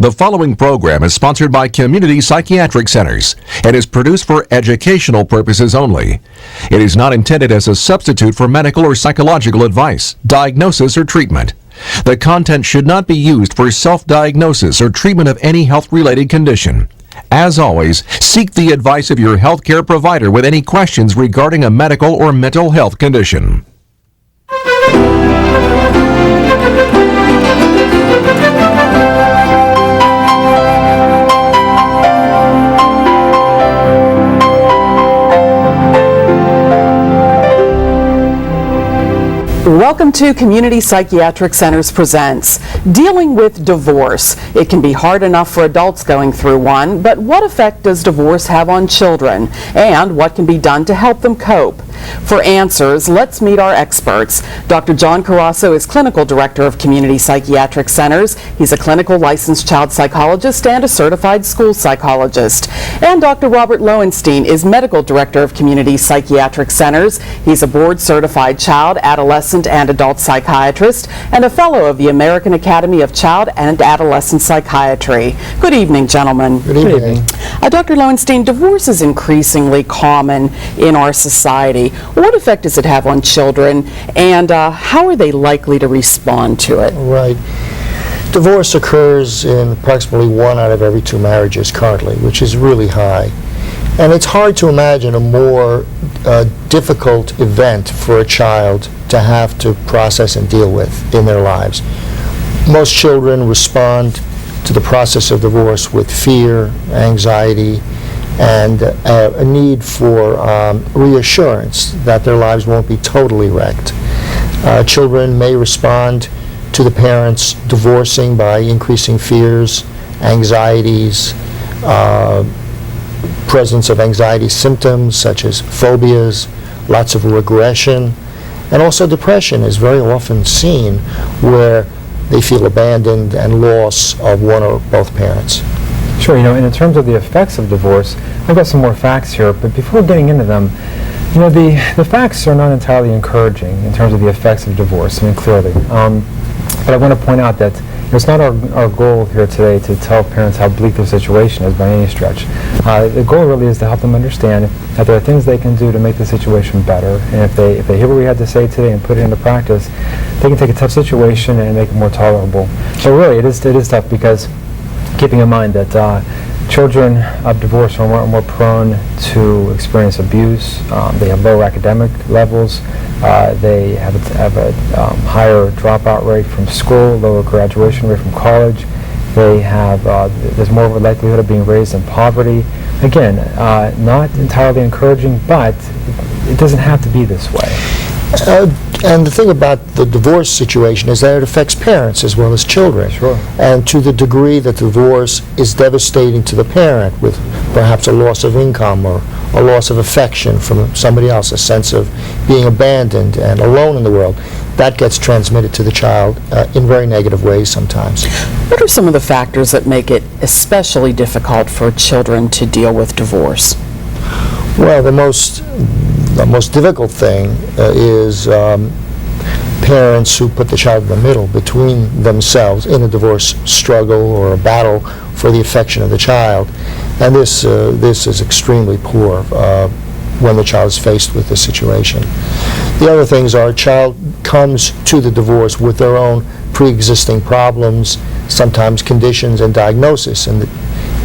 The following program is sponsored by Community Psychiatric Centers and is produced for educational purposes only. It is not intended as a substitute for medical or psychological advice, diagnosis, or treatment. The content should not be used for self-diagnosis or treatment of any health-related condition. As always, seek the advice of your healthcare provider with any questions regarding a medical or mental health condition. Welcome to Community Psychiatric Centers Presents Dealing with Divorce. It can be hard enough for adults going through one, but what effect does divorce have on children? And what can be done to help them cope? For answers, let's meet our experts. Dr. John Carasso is Clinical Director of Community Psychiatric Centers. He's a clinical licensed child psychologist and a certified school psychologist. And Dr. Robert Lowenstein is Medical Director of Community Psychiatric Centers. He's a board-certified child, adolescent, and adult psychiatrist and a fellow of the American Academy of Child and Adolescent Psychiatry. Good evening, gentlemen. Good evening. Dr. Lowenstein, divorce is increasingly common in our society. What effect does it have on children, and how are they likely to respond to it? Right. Divorce occurs in approximately 1 out of every 2 marriages currently, which is really high. And it's hard to imagine a more difficult event for a child to have to process and deal with in their lives. Most children respond to the process of divorce with fear, anxiety, and a need for reassurance that their lives won't be totally wrecked. Children may respond to the parents divorcing by increasing fears, anxieties, presence of anxiety symptoms such as phobias, lots of regression, and also depression is very often seen where they feel abandoned and loss of one or both parents. Sure, and in terms of the effects of divorce, I've got some more facts here, but before getting into them, the facts are not entirely encouraging in terms of the effects of divorce, clearly. But I want to point out that it's not our goal here today to tell parents how bleak their situation is by any stretch. The goal really is to help them understand that there are things they can do to make the situation better, and if they hear what we had to say today and put it into practice, they can take a tough situation and make it more tolerable. So really, it is tough because keeping in mind that children of divorce are more prone to experience abuse. They have lower academic levels. They have a higher dropout rate from school, lower graduation rate from college. They have there's more of a likelihood of being raised in poverty. Again, not entirely encouraging, but it doesn't have to be this way. And the thing about the divorce situation is that it affects parents as well as children. Sure. And to the degree that divorce is devastating to the parent with perhaps a loss of income or a loss of affection from somebody else, a sense of being abandoned and alone in the world, that gets transmitted to the child in very negative ways sometimes. What are some of the factors that make it especially difficult for children to deal with divorce? Well, the most difficult thing is parents who put the child in the middle between themselves in a divorce struggle or a battle for the affection of the child. And this is extremely poor when the child is faced with this situation. The other things are a child comes to the divorce with their own pre-existing problems, sometimes conditions and diagnosis. And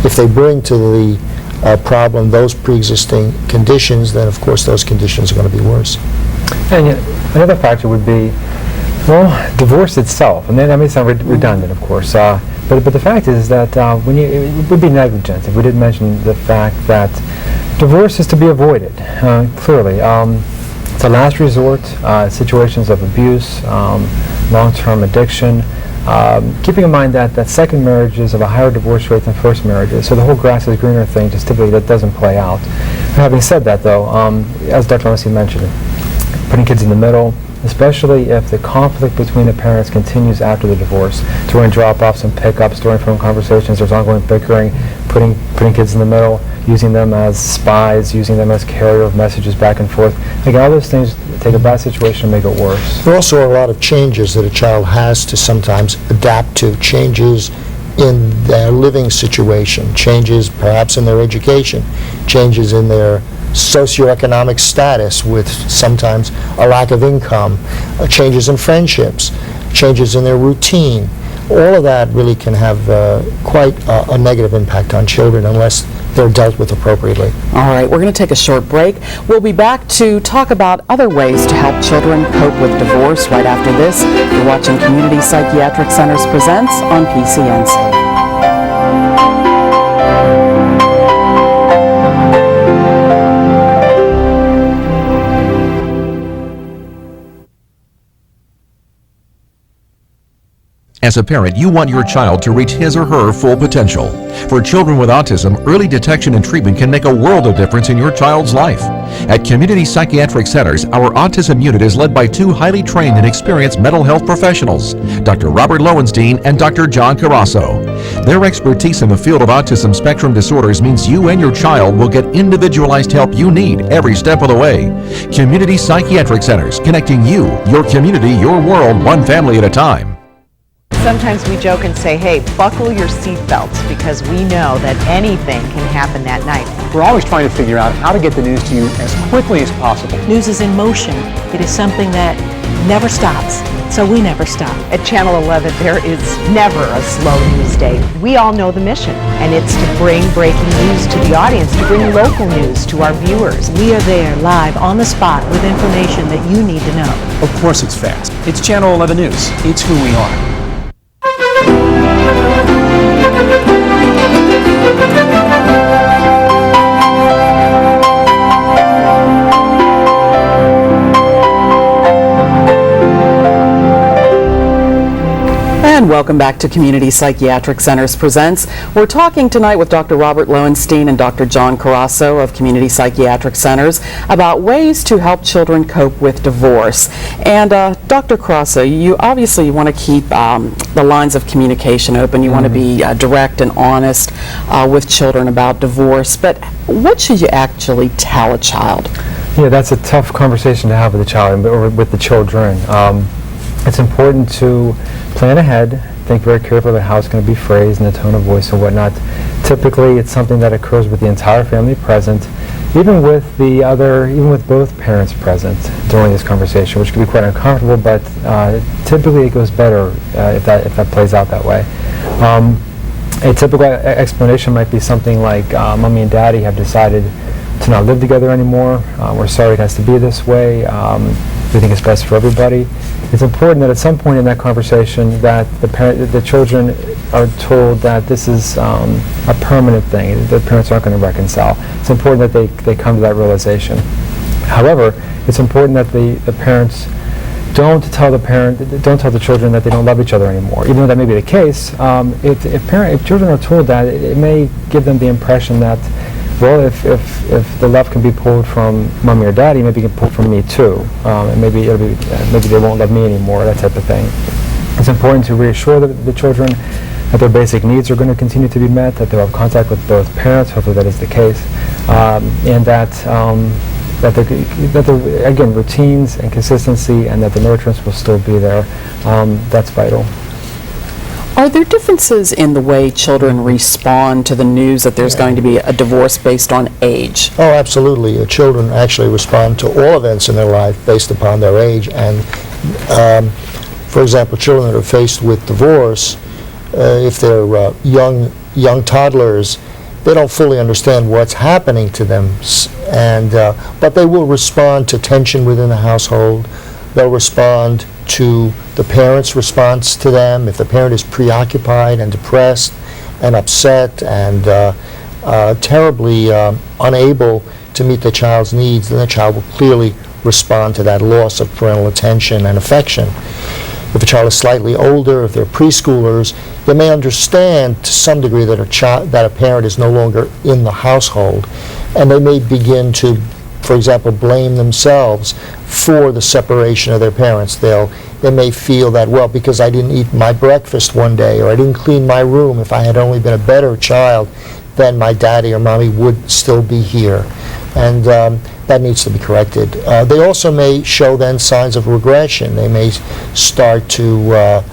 if they bring to the problem those pre-existing conditions, then of course those conditions are going to be worse. And yet, another factor would be, divorce itself. And that may sound redundant, of course, but the fact is that it would be negligent if we didn't mention the fact that divorce is to be avoided, clearly. It's a last resort, situations of abuse, long-term addiction, keeping in mind that second marriages have a higher divorce rate than first marriages, so the whole grass is greener thing just typically that doesn't play out. Having said that, though, as Dr. Lowenstein mentioned, putting kids in the middle, especially if the conflict between the parents continues after the divorce, during drop-offs and pickups, during phone conversations, there's ongoing bickering, putting kids in the middle, using them as spies, using them as carrier of messages back and forth. Again, all those things take a bad situation and make it worse. There also are a lot of changes that a child has to sometimes adapt to, changes in their living situation, changes perhaps in their education, changes in their socioeconomic status with sometimes a lack of income, changes in friendships, changes in their routine. All of that really can have quite a negative impact on children unless they're dealt with appropriately. All right, we're going to take a short break. We'll be back to talk about other ways to help children cope with divorce right after this. You're watching Community Psychiatric Centers Presents on PCNC. As a parent, you want your child to reach his or her full potential. For children with autism, early detection and treatment can make a world of difference in your child's life. At Community Psychiatric Centers, our autism unit is led by two highly trained and experienced mental health professionals, Dr. Robert Lowenstein and Dr. John Carasso. Their expertise in the field of autism spectrum disorders means you and your child will get individualized help you need every step of the way. Community Psychiatric Centers, connecting you, your community, your world, one family at a time. Sometimes we joke and say, hey, buckle your seatbelts, because we know that anything can happen that night. We're always trying to figure out how to get the news to you as quickly as possible. News is in motion. It is something that never stops, so we never stop. At Channel 11, there is never a slow news day. We all know the mission, and it's to bring breaking news to the audience, to bring local news to our viewers. We are there live on the spot with information that you need to know. Of course it's fast. It's Channel 11 News. It's who we are. And welcome back to Community Psychiatric Centers Presents. We're talking tonight with Dr. Robert Lowenstein and Dr. John Carasso of Community Psychiatric Centers about ways to help children cope with divorce. And Dr. Carasso, you obviously want to keep the lines of communication open. You want to be direct and honest with children about divorce. But what should you actually tell a child? Yeah, that's a tough conversation to have with the child or with the children. It's important to plan ahead, think very carefully about how it's going to be phrased and the tone of voice and whatnot. Typically, it's something that occurs with the entire family present, even with both parents present during this conversation, which can be quite uncomfortable, but typically it goes better if that plays out that way. A typical explanation might be something like, Mommy and Daddy have decided to not live together anymore. We're sorry it has to be this way. We think it's best for everybody. It's important that at some point in that conversation that the children are told that this is a permanent thing. The parents aren't going to reconcile. It's important that they come to that realization. However, it's important that the parents don't tell the children that they don't love each other anymore. Even though that may be the case, if children are told that, it may give them the impression that, well, if the love can be pulled from Mommy or Daddy, maybe it can pull from me too, and maybe they won't love me anymore, that type of thing. It's important to reassure the children that their basic needs are going to continue to be met, that they'll have contact with both parents, hopefully that is the case, and that again, routines and consistency, and that the nurturance will still be there. That's vital. Are there differences in the way children respond to the news that there's going to be a divorce based on age? Oh, absolutely. Children actually respond to all events in their life based upon their age. And, for example, children that are faced with divorce, if they're young toddlers, they don't fully understand what's happening to them. But they will respond to tension within the household. They'll respond to the parent's response to them. If the parent is preoccupied and depressed and upset and terribly unable to meet the child's needs, then the child will clearly respond to that loss of parental attention and affection. If a child is slightly older, if they're preschoolers, they may understand to some degree that a parent is no longer in the household, and they may begin to, for example, blame themselves for the separation of their parents. They may feel that, well, because I didn't eat my breakfast one day, or I didn't clean my room, if I had only been a better child, then my daddy or mommy would still be here. And that needs to be corrected. They also may show then signs of regression. They may start to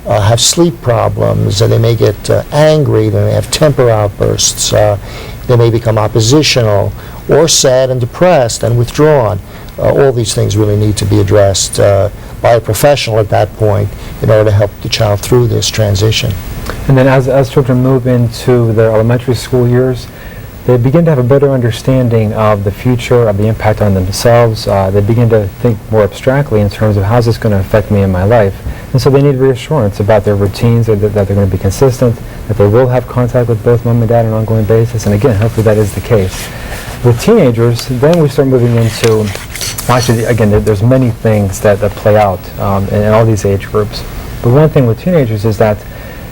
have sleep problems, they may get angry, they may have temper outbursts, they may become oppositional, or sad and depressed and withdrawn. All these things really need to be addressed by a professional at that point in order to help the child through this transition. And then as children move into their elementary school years, they begin to have a better understanding of the future, of the impact on themselves. They begin to think more abstractly in terms of how's this going to affect me in my life. And so they need reassurance about their routines, that they're going to be consistent, that they will have contact with both mom and dad on an ongoing basis. And again, hopefully that is the case. With teenagers, then we start moving into, well, actually, again, there's many things that play out in all these age groups. But one thing with teenagers is that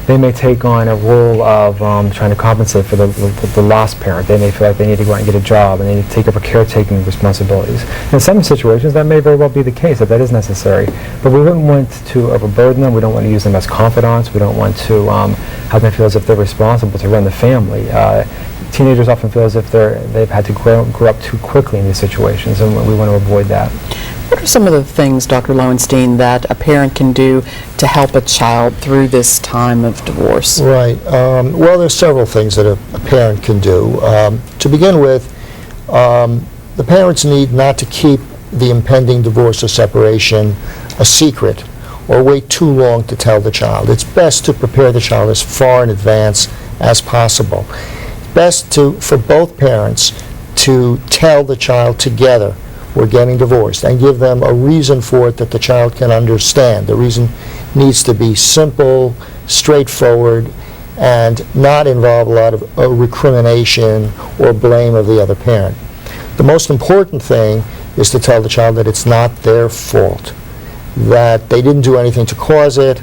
they may take on a role of trying to compensate for the lost parent. They may feel like they need to go out and get a job, and they need to take over caretaking responsibilities. In some situations, that may very well be the case, that is necessary. But we wouldn't want to overburden them. We don't want to use them as confidants. We don't want to have them feel as if they're responsible to run the family. Teenagers often feel as if they've had to grow up too quickly in these situations, and we want to avoid that. What are some of the things, Dr. Lowenstein, that a parent can do to help a child through this time of divorce? Right. Well, there's several things that a parent can do. To begin with, the parents need not to keep the impending divorce or separation a secret or wait too long to tell the child. It's best to prepare the child as far in advance as possible. Best for both parents to tell the child together, we're getting divorced, and give them a reason for it that the child can understand. The reason needs to be simple, straightforward, and not involve a lot of recrimination or blame of the other parent. The most important thing is to tell the child that it's not their fault, that they didn't do anything to cause it,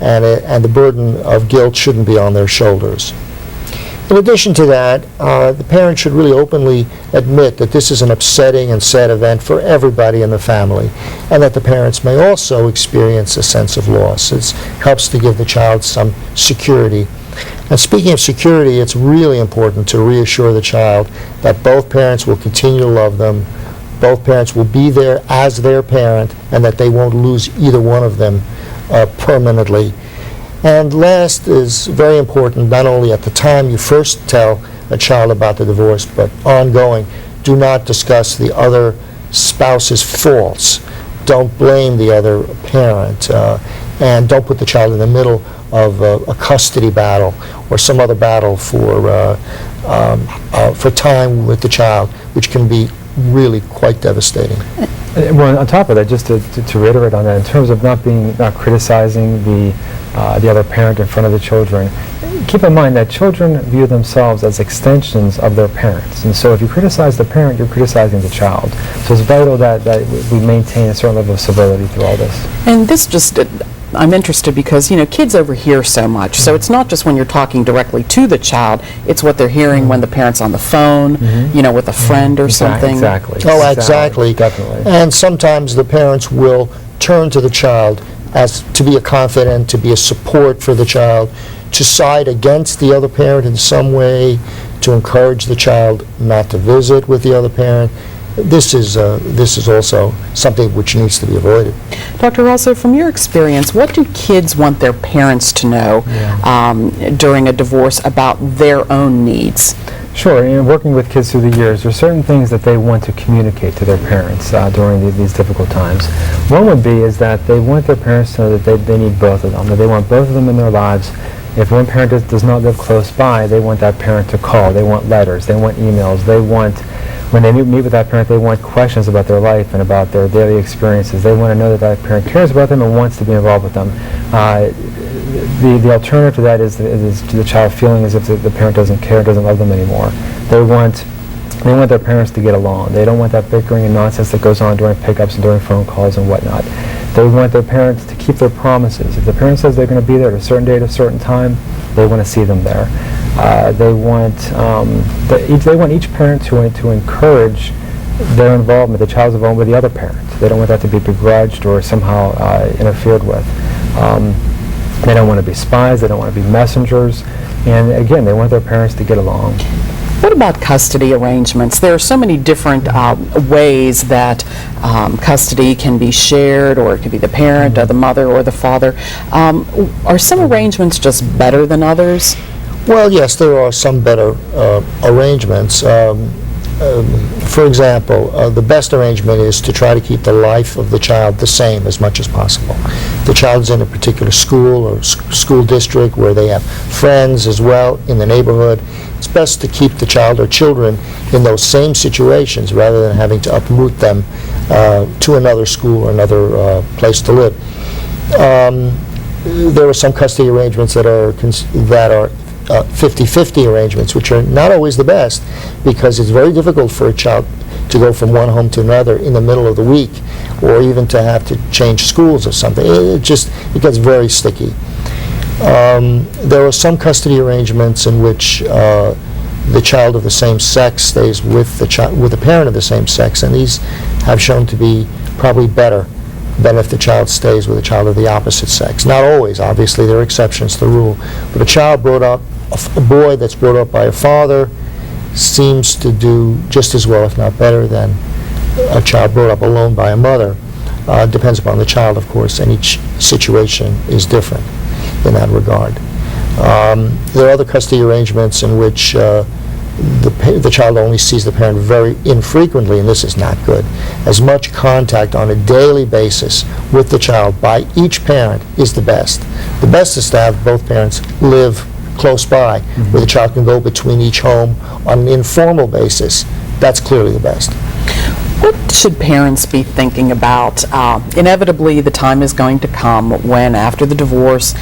and the burden of guilt shouldn't be on their shoulders. In addition to that, the parent should really openly admit that this is an upsetting and sad event for everybody in the family, and that the parents may also experience a sense of loss. It helps to give the child some security. And speaking of security, it's really important to reassure the child that both parents will continue to love them, both parents will be there as their parent, and that they won't lose either one of them permanently. And last is very important, not only at the time you first tell a child about the divorce, but ongoing. Do not discuss the other spouse's faults. Don't blame the other parent. And don't put the child in the middle of a custody battle or some other battle for time with the child, which can be really quite devastating. Well, on top of that, just to reiterate on that, in terms of not criticizing the other parent in front of the children, keep in mind that children view themselves as extensions of their parents. And so if you criticize the parent, you're criticizing the child. So it's vital that we maintain a certain level of civility through all this. And this just, I'm interested because, kids overhear so much. So it's not just when you're talking directly to the child, it's what they're hearing when the parent's on the phone, with a friend or something. Exactly. Oh, exactly. Definitely. And sometimes the parents will turn to the child as to be a confidant, to be a support for the child, to side against the other parent in some way, to encourage the child not to visit with the other parent. This is also something which needs to be avoided. Dr. Russell, from your experience, what do kids want their parents to know during a divorce about their own needs? Sure. Working with kids through the years, there are certain things that they want to communicate to their parents during these difficult times. One would be is that they want their parents to know that they need both of them, that they want both of them in their lives. If one parent does not live close by, they want that parent to call. They want letters. They want emails. They want, when they meet with that parent, they want questions about their life and about their daily experiences. They want to know that that parent cares about them and wants to be involved with them. The alternative to that is the child feeling as if the parent doesn't care, doesn't love them anymore. They want their parents to get along. They don't want that bickering and nonsense that goes on during pickups and during phone calls and whatnot. They want their parents to keep their promises. If the parent says they're going to be there at a certain date, at a certain time, they want to see them there. They want each parent to encourage their involvement, the child's involvement with the other parent. They don't want that to be begrudged or somehow interfered with. They don't want to be spies. They don't want to be messengers. And again, they want their parents to get along. What about custody arrangements? There are so many different ways that custody can be shared, or it could be the parent or the mother or the father. Are some arrangements just better than others? Well, yes, there are some better arrangements. For example, the best arrangement is to try to keep the life of the child the same as much as possible. The child's in a particular school or school district where they have friends as well in the neighborhood. It's best to keep the child or children in those same situations rather than having to uproot them to another school or another place to live. There are some custody arrangements that are 50-50 arrangements, which are not always the best, because it's very difficult for a child to go from one home to another in the middle of the week, or even to have to change schools or something. It gets very sticky. There are some custody arrangements in which the child of the same sex stays with the parent of the same sex, and these have shown to be probably better than if the child stays with a child of the opposite sex. Not always, obviously, there are exceptions to the rule, but a boy that's brought up by a father seems to do just as well, if not better, than a child brought up alone by a mother. Depends upon the child, of course, and each situation is different in that regard. There are other custody arrangements in which the child only sees the parent very infrequently, and this is not good. As much contact on a daily basis with the child by each parent is the best. The best is to have both parents live close by, where the child can go between each home on an informal basis. That's clearly the best. What should parents be thinking about? Inevitably, the time is going to come when, after the divorce,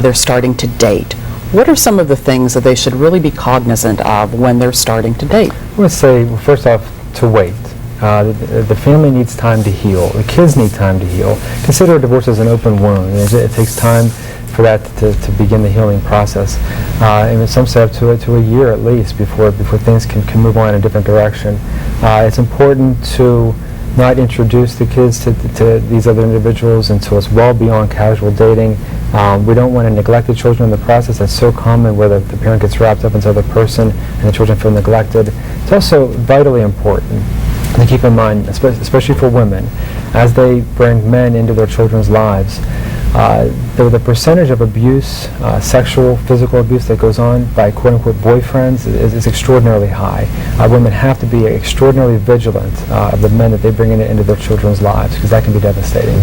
they're starting to date. What are some of the things that they should really be cognizant of when they're starting to date? I would say, well, first off, to wait. The family needs time to heal. The kids need time to heal. Consider a divorce as an open wound. It takes time for that to begin the healing process. And some say up to a year at least before things can move on in a different direction. It's important to not introduce the kids to these other individuals until it's well beyond casual dating. We don't want to neglect the children in the process. That's so common, where the parent gets wrapped up into the other person and the children feel neglected. It's also vitally important to keep in mind, especially for women, as they bring men into their children's lives, the percentage of abuse, sexual, physical abuse that goes on by quote-unquote boyfriends is extraordinarily high. Women have to be extraordinarily vigilant of the men that they bring into their children's lives, because that can be devastating.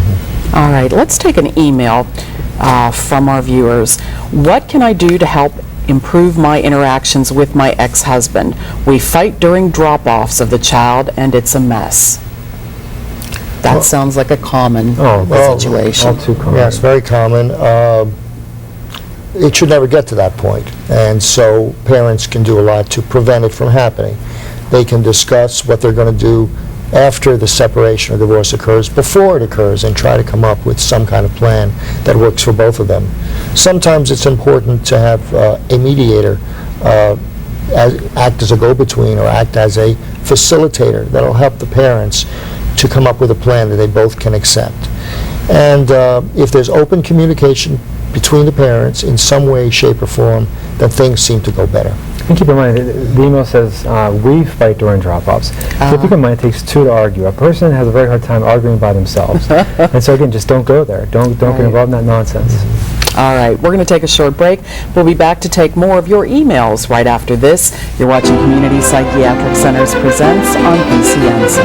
All right, let's take an email from our viewers. What can I do to help improve my interactions with my ex-husband? We fight during drop-offs of the child, and it's a mess. That sounds like a common situation. All too common. Yes, very common. It should never get to that point, and so parents can do a lot to prevent it from happening. They can discuss what they're going to do after the separation or divorce occurs, before it occurs, and try to come up with some kind of plan that works for both of them. Sometimes it's important to have a mediator act as a go-between, or act as a facilitator that'll help the parents to come up with a plan that they both can accept. And if there's open communication between the parents in some way, shape, or form, then things seem to go better. And keep in mind, the email says, we fight during drop-offs. So keep in mind, it takes two to argue. A person has a very hard time arguing by themselves. And so again, just don't go there. Don't get involved in that nonsense. All right, we're going to take a short break. We'll be back to take more of your emails right after this. You're watching Community Psychiatric Centers Presents on PCNC.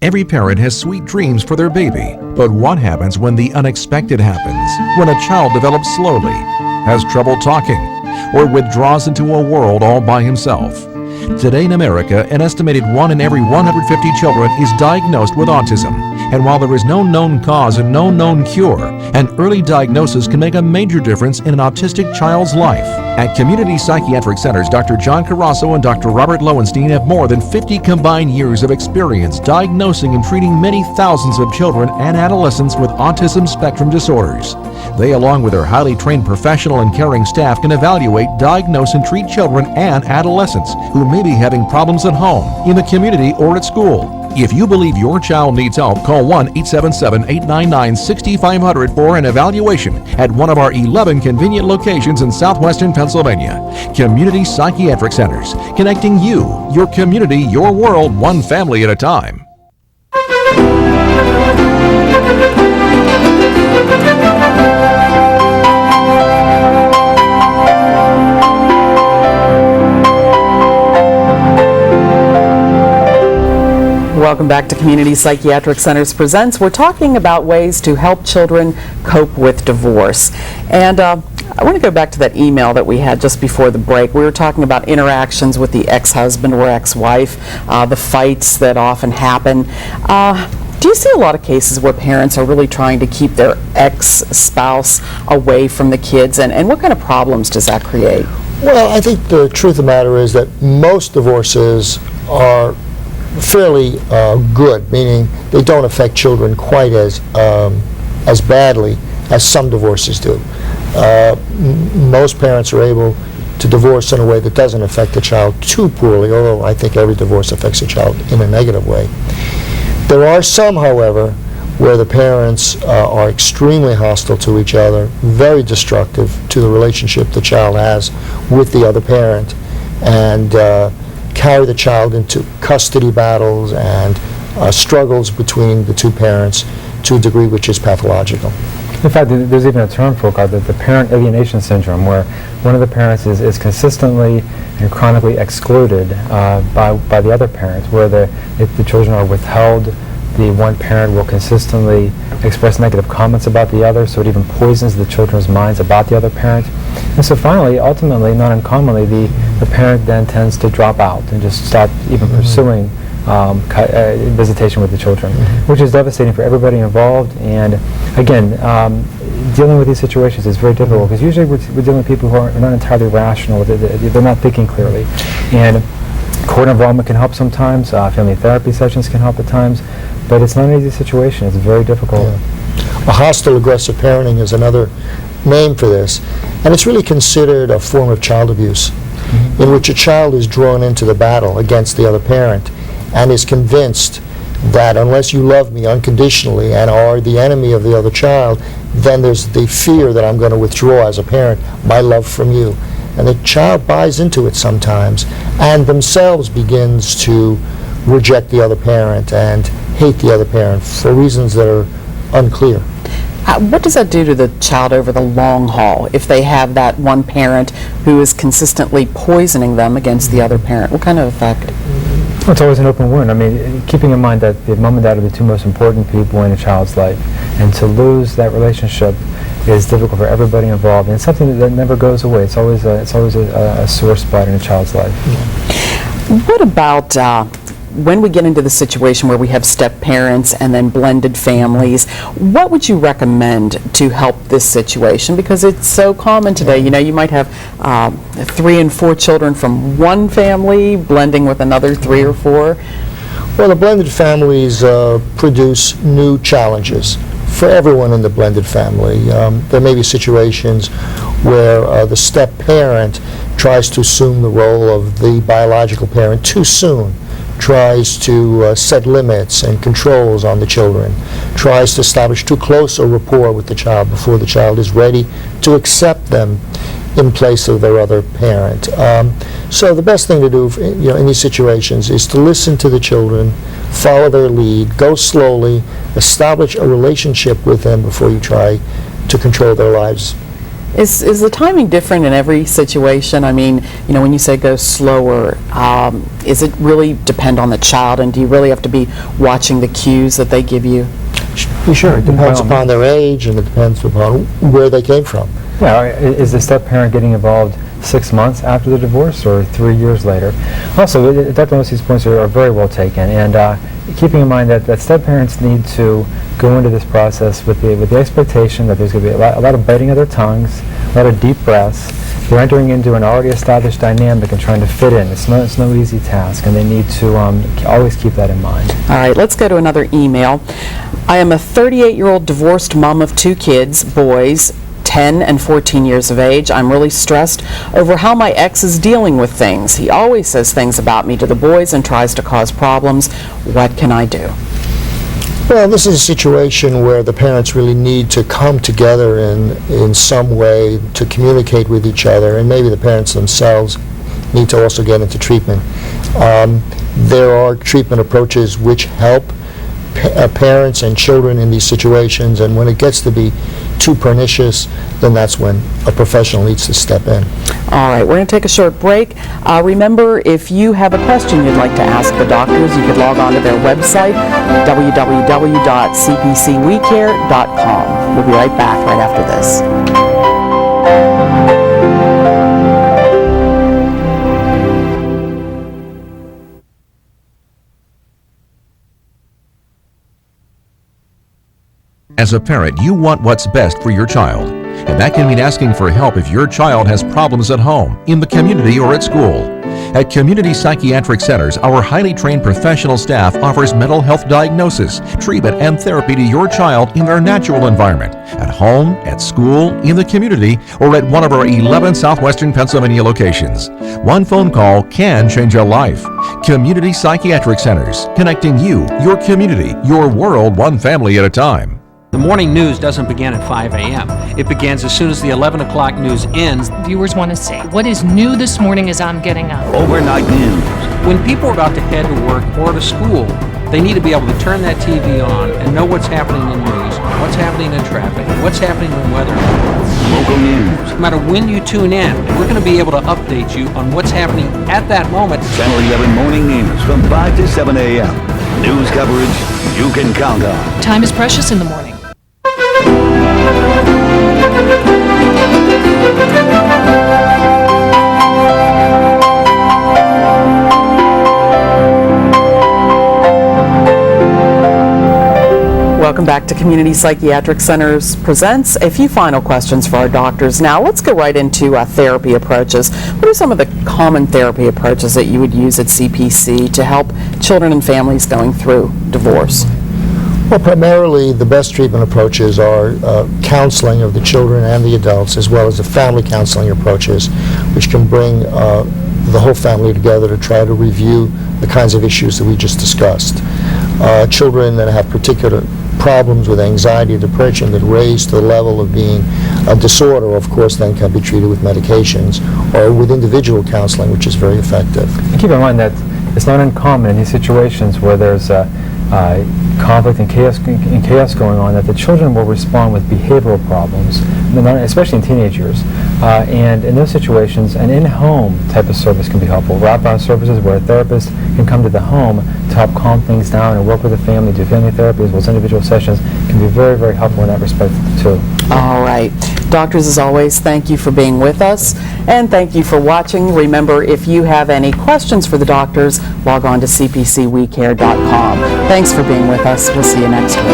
Every parent has sweet dreams for their baby, but what happens when the unexpected happens? When a child develops slowly, has trouble talking, or withdraws into a world all by himself? Today in America, an estimated 1 in every 150 children is diagnosed with autism. And while there is no known cause and no known cure, an early diagnosis can make a major difference in an autistic child's life. At Community Psychiatric Centers, Dr. John Carasso and Dr. Robert Lowenstein have more than 50 combined years of experience diagnosing and treating many thousands of children and adolescents with autism spectrum disorders. They, along with their highly trained professional and caring staff, can evaluate, diagnose, and treat children and adolescents who may be having problems at home, in the community, or at school. If you believe your child needs help, call 1-877-899-6500 for an evaluation at one of our 11 convenient locations in southwestern Pennsylvania. Community Psychiatric Centers, connecting you, your community, your world, one family at a time. Welcome back to Community Psychiatric Centers Presents. We're talking about ways to help children cope with divorce. And I want to go back to that email that we had just before the break. We were talking about interactions with the ex-husband or ex-wife, the fights that often happen. Do you see a lot of cases where parents are really trying to keep their ex-spouse away from the kids, and what kind of problems does that create? Well, I think the truth of the matter is that most divorces are fairly good, meaning they don't affect children quite as badly as some divorces do. Most parents are able to divorce in a way that doesn't affect the child too poorly, although I think every divorce affects a child in a negative way. There are some, however, where the parents are extremely hostile to each other, very destructive to the relationship the child has with the other parent, and carry the child into custody battles and struggles between the two parents to a degree which is pathological. In fact, there's even a term for it called the parent alienation syndrome, where one of the parents is consistently and chronically excluded by the other parent, where if the children are withheld, the one parent will consistently express negative comments about the other, so it even poisons the children's minds about the other parent. And so finally, ultimately, not uncommonly, the parent then tends to drop out and just stop even pursuing visitation with the children, which is devastating for everybody involved. And again, dealing with these situations is very difficult, because usually we're dealing with people who are not entirely rational, they're not thinking clearly. And court involvement can help sometimes, family therapy sessions can help at times, but it's not an easy situation. It's very difficult. Yeah. A hostile aggressive parenting is another name for this, and it's really considered a form of child abuse, in which a child is drawn into the battle against the other parent and is convinced that unless you love me unconditionally and are the enemy of the other child, then there's the fear that I'm going to withdraw as a parent my love from you. And the child buys into it sometimes and themselves begins to reject the other parent and hate the other parent for reasons that are unclear. What does that do to the child over the long haul if they have that one parent who is consistently poisoning them against the other parent? What kind of effect? Well, it's always an open wound. I mean, keeping in mind that the mom and dad are the two most important people in a child's life, and to lose that relationship is difficult for everybody involved, and it's something that never goes away. It's always a sore spot in a child's life. What about when we get into the situation where we have step parents and then blended families? What would you recommend to help this situation? Because it's so common today. You know, you might have 3 and 4 children from one family blending with another 3 or 4. Well, the blended families produce new challenges for everyone in the blended family. There may be situations where the step parent tries to assume the role of the biological parent too soon, tries to set limits and controls on the children, tries to establish too close a rapport with the child before the child is ready to accept them in place of their other parent. So the best thing to do in these situations is to listen to the children, follow their lead, go slowly, establish a relationship with them before you try to control their lives. Is the timing different in every situation? I mean, when you say go slower, is it really depend on the child, and do you really have to be watching the cues that they give you? Sure, it depends upon their age, and it depends upon where they came from. Yeah, is the step parent getting involved 6 months after the divorce or 3 years later? Also, Dr. Lucy's points are very well taken, and keeping in mind that step parents need to go into this process with the expectation that there's going to be a lot of biting of their tongues, a lot of deep breaths. They're entering into an already established dynamic and trying to fit in. It's no easy task, and they need to always keep that in mind. All right, let's go to another email. I am a 38-year-old divorced mom of 2 kids, boys, 10 and 14 years of age. I'm really stressed over how my ex is dealing with things. He always says things about me to the boys and tries to cause problems. What can I do? Well, this is a situation where the parents really need to come together in some way to communicate with each other, and maybe the parents themselves need to also get into treatment. There are treatment approaches which help parents and children in these situations, and when it gets to be too pernicious, then that's when a professional needs to step in. All right, we're going to take a short break. Remember, if you have a question you'd like to ask the doctors, you could log on to their website, www.cpcwecare.com. We'll be right back right after this. As a parent, you want what's best for your child, and that can mean asking for help if your child has problems at home, in the community, or at school. At community psychiatric centers, our highly trained professional staff offers mental health diagnosis, treatment, and therapy to your child in their natural environment, at home, at school, in the community, or at one of our 11 southwestern Pennsylvania locations. One phone call can change a life. Community Psychiatric Centers, connecting you, your community, your world, one family at a time. The morning news doesn't begin at 5 a.m. It begins as soon as the 11 o'clock news ends. Viewers want to say, what is new this morning as I'm getting up? Overnight news. When people are about to head to work or to school, they need to be able to turn that TV on and know what's happening in news, what's happening in traffic, what's happening in weather. Local news. No matter when you tune in, we're going to be able to update you on what's happening at that moment. Channel 11 morning news from 5 to 7 a.m. News coverage you can count on. Time is precious in the morning. Welcome back to Community Psychiatric Centers Presents. A few final questions for our doctors. Now, let's go right into therapy approaches. What are some of the common therapy approaches that you would use at CPC to help children and families going through divorce? Well, primarily the best treatment approaches are counseling of the children and the adults, as well as the family counseling approaches, which can bring the whole family together to try to review the kinds of issues that we just discussed. Children that have particular problems with anxiety or depression that raise to the level of being a disorder, of course, then can be treated with medications or with individual counseling, which is very effective. And keep in mind that it's not uncommon in these situations where there's conflict and chaos going on, that the children will respond with behavioral problems, especially in teenage years. And in those situations, an in-home type of service can be helpful. Wraparound services where a therapist can come to the home to help calm things down and work with the family, do family therapy as well as individual sessions, can be very, very helpful in that respect too. All right. Doctors, as always, thank you for being with us, and thank you for watching. Remember, if you have any questions for the doctors, log on to cpcwecare.com. Thanks for being with us. We'll see you next week.